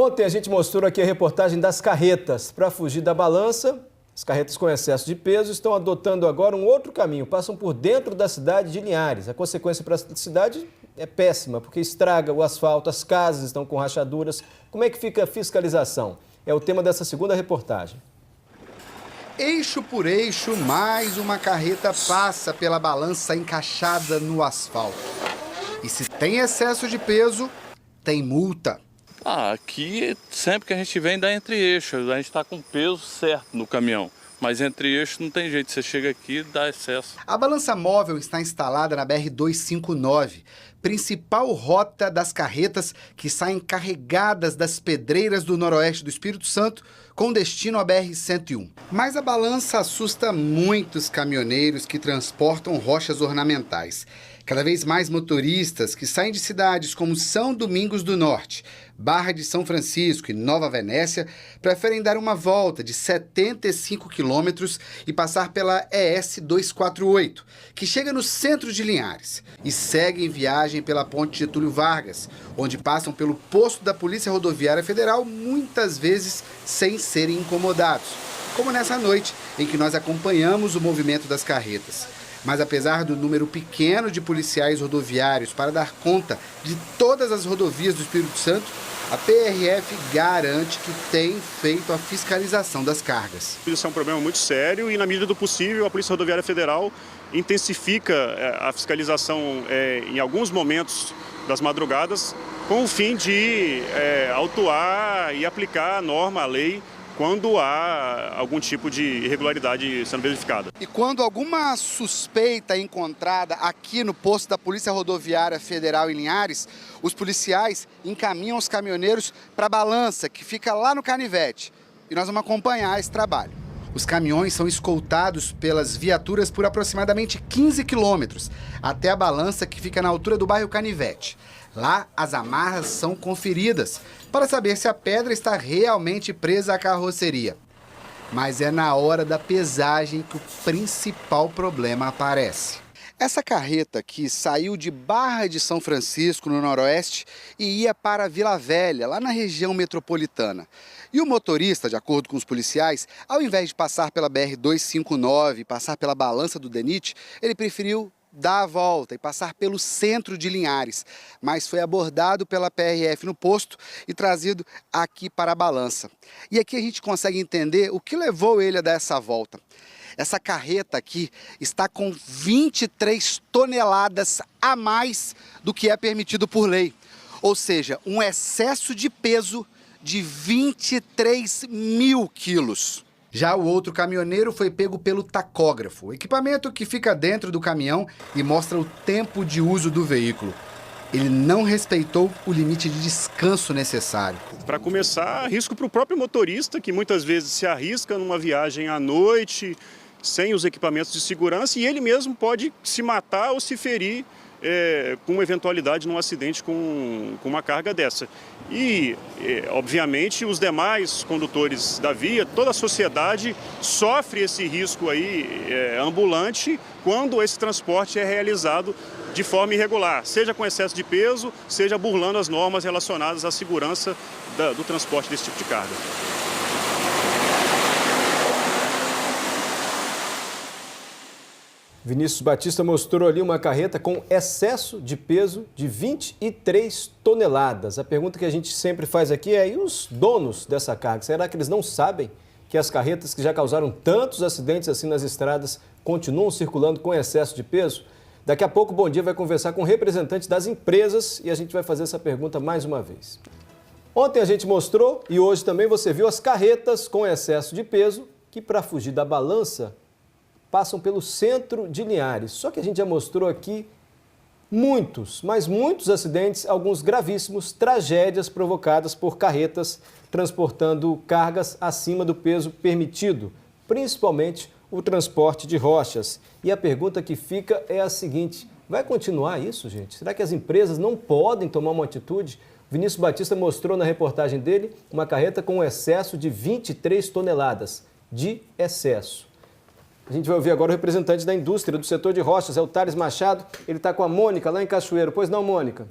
Ontem a gente mostrou aqui a reportagem das carretas. Para fugir da balança, as carretas com excesso de peso estão adotando agora um outro caminho. Passam por dentro da cidade de Linhares. A consequência para a cidade é péssima, porque estraga o asfalto, as casas estão com rachaduras. Como é que fica a fiscalização? É o tema dessa segunda reportagem. Eixo por eixo, mais uma carreta passa pela balança encaixada no asfalto. E se tem excesso de peso, tem multa. Aqui, sempre que a gente vem, dá entre eixos. A gente está com peso certo no caminhão. Mas entre eixos não tem jeito, você chega aqui e dá excesso. A balança móvel está instalada na BR-259, principal rota das carretas que saem carregadas das pedreiras do noroeste do Espírito Santo com destino à BR-101. Mas a balança assusta muitos caminhoneiros que transportam rochas ornamentais. Cada vez mais motoristas que saem de cidades como São Domingos do Norte, Barra de São Francisco e Nova Venécia preferem dar uma volta de 75 quilômetros e passar pela ES 248, que chega no centro de Linhares, e seguem viagem pela Ponte Getúlio Vargas, onde passam pelo posto da Polícia Rodoviária Federal, muitas vezes sem serem incomodados, como nessa noite em que nós acompanhamos o movimento das carretas. Mas apesar do número pequeno de policiais rodoviários para dar conta de todas as rodovias do Espírito Santo, a PRF garante que tem feito a fiscalização das cargas. Isso é um problema muito sério e, na medida do possível, a Polícia Rodoviária Federal intensifica a fiscalização em alguns momentos das madrugadas, com o fim de autuar e aplicar a norma, a lei, quando há algum tipo de irregularidade sendo verificada. E quando alguma suspeita é encontrada aqui no posto da Polícia Rodoviária Federal em Linhares, os policiais encaminham os caminhoneiros para a balança, que fica lá no Canivete. E nós vamos acompanhar esse trabalho. Os caminhões são escoltados pelas viaturas por aproximadamente 15 quilômetros, até a balança, que fica na altura do bairro Canivete. Lá, as amarras são conferidas para saber se a pedra está realmente presa à carroceria. Mas é na hora da pesagem que o principal problema aparece. Essa carreta aqui saiu de Barra de São Francisco, no noroeste, e ia para Vila Velha, lá na região metropolitana. E o motorista, de acordo com os policiais, ao invés de passar pela BR-259 e passar pela balança do DENIT, ele preferiu dar a volta e passar pelo centro de Linhares, mas foi abordado pela PRF no posto e trazido aqui para a balança. E aqui a gente consegue entender o que levou ele a dar essa volta. Essa carreta aqui está com 23 toneladas a mais do que é permitido por lei, ou seja, um excesso de peso de 23 mil quilos. Já o outro caminhoneiro foi pego pelo tacógrafo, o equipamento que fica dentro do caminhão e mostra o tempo de uso do veículo. Ele não respeitou o limite de descanso necessário. Para começar, risco para o próprio motorista, que muitas vezes se arrisca numa viagem à noite, sem os equipamentos de segurança, e ele mesmo pode se matar ou se ferir com uma eventualidade num acidente com uma carga dessa. E, obviamente, os demais condutores da via, toda a sociedade sofre esse risco aí ambulante quando esse transporte é realizado de forma irregular, seja com excesso de peso, seja burlando as normas relacionadas à segurança do transporte desse tipo de carga. Vinícius Batista mostrou ali uma carreta com excesso de peso de 23 toneladas. A pergunta que a gente sempre faz aqui é: e os donos dessa carga? Será que eles não sabem que as carretas que já causaram tantos acidentes assim nas estradas continuam circulando com excesso de peso? Daqui a pouco o Bom Dia vai conversar com representantes das empresas e a gente vai fazer essa pergunta mais uma vez. Ontem a gente mostrou, e hoje também você viu, as carretas com excesso de peso que, para fugir da balança, passam pelo centro de Linhares. Só que a gente já mostrou aqui muitos, mas muitos acidentes, alguns gravíssimos, tragédias provocadas por carretas transportando cargas acima do peso permitido, principalmente o transporte de rochas. E a pergunta que fica é a seguinte: vai continuar isso, gente? Será que as empresas não podem tomar uma atitude? Vinícius Batista mostrou na reportagem dele uma carreta com um excesso de 23 toneladas de excesso. A gente vai ouvir agora o representante da indústria do setor de rochas, é o Thales Machado. Ele está com a Mônica lá em Cachoeiro. Pois não, Mônica?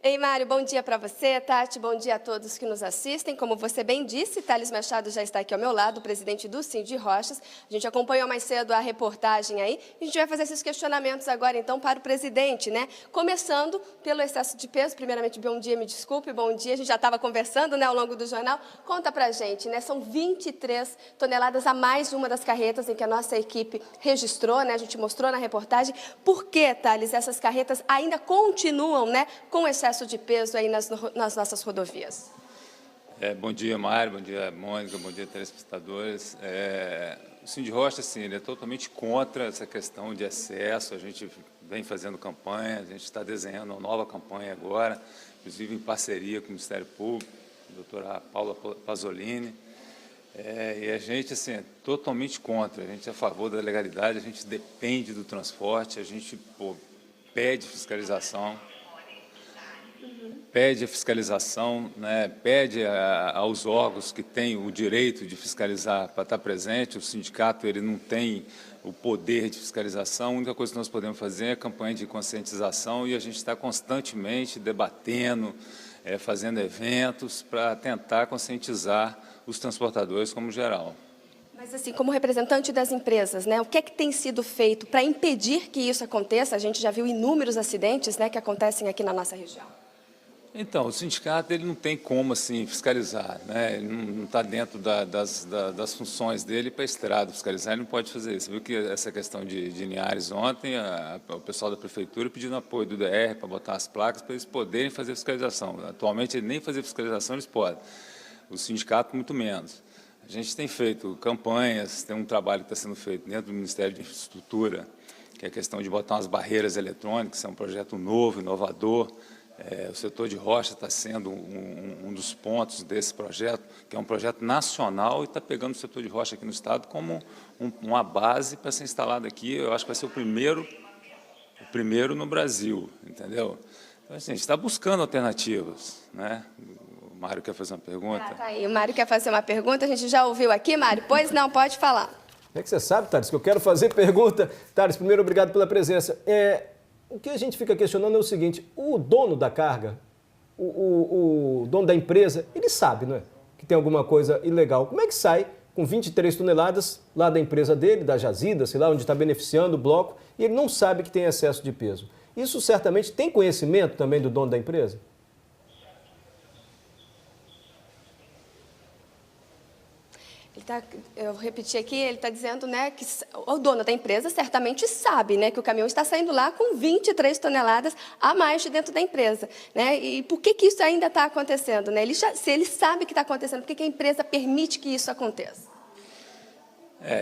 Ei, Mário, bom dia para você, Tati, bom dia a todos que nos assistem. Como você bem disse, Thales Machado já está aqui ao meu lado, o presidente do Sindirochas. A gente acompanhou mais cedo a reportagem aí, e a gente vai fazer esses questionamentos agora, então, para o presidente, né? Começando pelo excesso de peso. Primeiramente, bom dia, me desculpe, bom dia. A gente já estava conversando, né, ao longo do jornal. Conta para a gente, né? São 23 toneladas a mais de uma das carretas em que a nossa equipe registrou, né? A gente mostrou na reportagem. Por que, Thales, essas carretas ainda continuam, né, com excesso de peso aí nas nossas rodovias? Bom dia, Mário, bom dia, Mônica, bom dia, telespectadores. O Sindirochas, assim, ele é totalmente contra essa questão de excesso. A gente vem fazendo campanha, a gente está desenhando uma nova campanha agora, inclusive em parceria com o Ministério Público, a doutora Paula Pasolini. E a gente, assim, é totalmente contra, a gente é a favor da legalidade, a gente depende do transporte, a gente pede fiscalização. Pede a fiscalização, né, pede aos órgãos que têm o direito de fiscalizar para estar presente. O sindicato ele não tem o poder de fiscalização. A única coisa que nós podemos fazer é campanha de conscientização e a gente está constantemente debatendo, fazendo eventos para tentar conscientizar os transportadores como geral. Mas, assim, como representante das empresas, né, o que é que tem sido feito para impedir que isso aconteça? A gente já viu inúmeros acidentes, né, que acontecem aqui na nossa região. Então, o sindicato ele não tem como assim, fiscalizar, né? Ele não está dentro das funções dele para estrada fiscalizar, ele não pode fazer isso. Você viu que essa questão de Linhares ontem, o pessoal da prefeitura pedindo apoio do DR para botar as placas para eles poderem fazer fiscalização. Atualmente, nem fazer fiscalização eles podem, o sindicato muito menos. A gente tem feito campanhas, tem um trabalho que está sendo feito dentro do Ministério de Infraestrutura, que é a questão de botar umas barreiras eletrônicas, é um projeto novo, inovador. O setor de rocha está sendo um dos pontos desse projeto, que é um projeto nacional e está pegando o setor de rocha aqui no estado como uma base para ser instalado aqui. Eu acho que vai ser o primeiro no Brasil, entendeu? Então, assim, a gente está buscando alternativas, né? O Mário quer fazer uma pergunta? Tá aí, o Mário quer fazer uma pergunta, a gente já ouviu aqui, Mário? Pois não, pode falar. É que você sabe, Thales, que eu quero fazer pergunta. Thales, primeiro, obrigado pela presença. O que a gente fica questionando é o seguinte, o dono da carga, o dono da empresa, ele sabe, não é, que tem alguma coisa ilegal. Como é que sai com 23 toneladas lá da empresa dele, da jazida, sei lá, onde está beneficiando o bloco, e ele não sabe que tem excesso de peso? Isso certamente tem conhecimento também do dono da empresa? Eu repeti aqui, ele está dizendo, né, que o dono da empresa certamente sabe, né, que o caminhão está saindo lá com 23 toneladas a mais de dentro da empresa, né? E por que isso ainda está acontecendo, né? Se ele sabe que está acontecendo, por que a empresa permite que isso aconteça?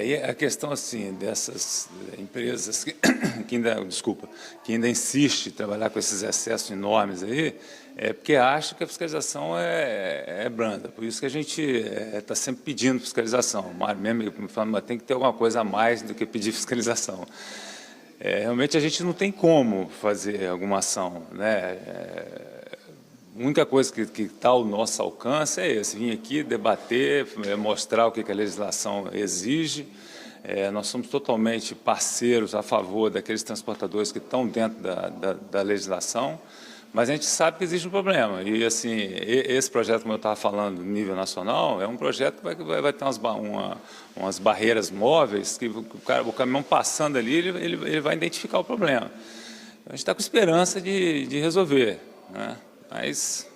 E a questão assim dessas empresas que ainda insiste em trabalhar com esses excessos enormes aí, é porque acha que a fiscalização é branda. Por isso que a gente está sempre pedindo fiscalização. O Mário mesmo me fala, mas tem que ter alguma coisa a mais do que pedir fiscalização. Realmente a gente não tem como fazer alguma ação, né? A única coisa que está ao nosso alcance é esse, vir aqui debater, mostrar o que a legislação exige. Nós somos totalmente parceiros a favor daqueles transportadores que estão dentro da legislação, mas a gente sabe que existe um problema. E, assim, esse projeto, como eu estava falando, no nível nacional, é um projeto que vai ter umas barreiras móveis, que o caminhão passando ali, ele vai identificar o problema. A gente está com esperança de resolver, né? Mas...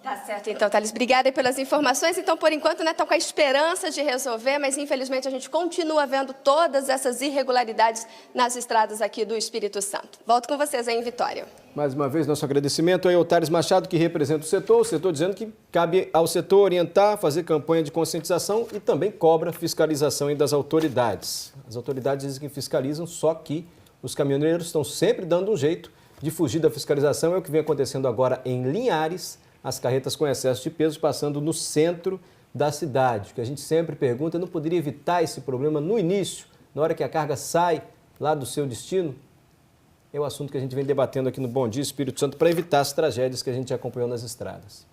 Tá certo, então, Thales, obrigada pelas informações. Então, por enquanto, né, estão com a esperança de resolver, mas, infelizmente, a gente continua vendo todas essas irregularidades nas estradas aqui do Espírito Santo. Volto com vocês aí em Vitória. Mais uma vez, nosso agradecimento aí ao Thales Machado, que representa o setor dizendo que cabe ao setor orientar, fazer campanha de conscientização e também cobra fiscalização das autoridades. As autoridades dizem que fiscalizam, só que os caminhoneiros estão sempre dando um jeito de fugir da fiscalização. É o que vem acontecendo agora em Linhares, as carretas com excesso de peso passando no centro da cidade. O que a gente sempre pergunta, não poderia evitar esse problema no início, na hora que a carga sai lá do seu destino? É o assunto que a gente vem debatendo aqui no Bom Dia Espírito Santo para evitar as tragédias que a gente acompanhou nas estradas.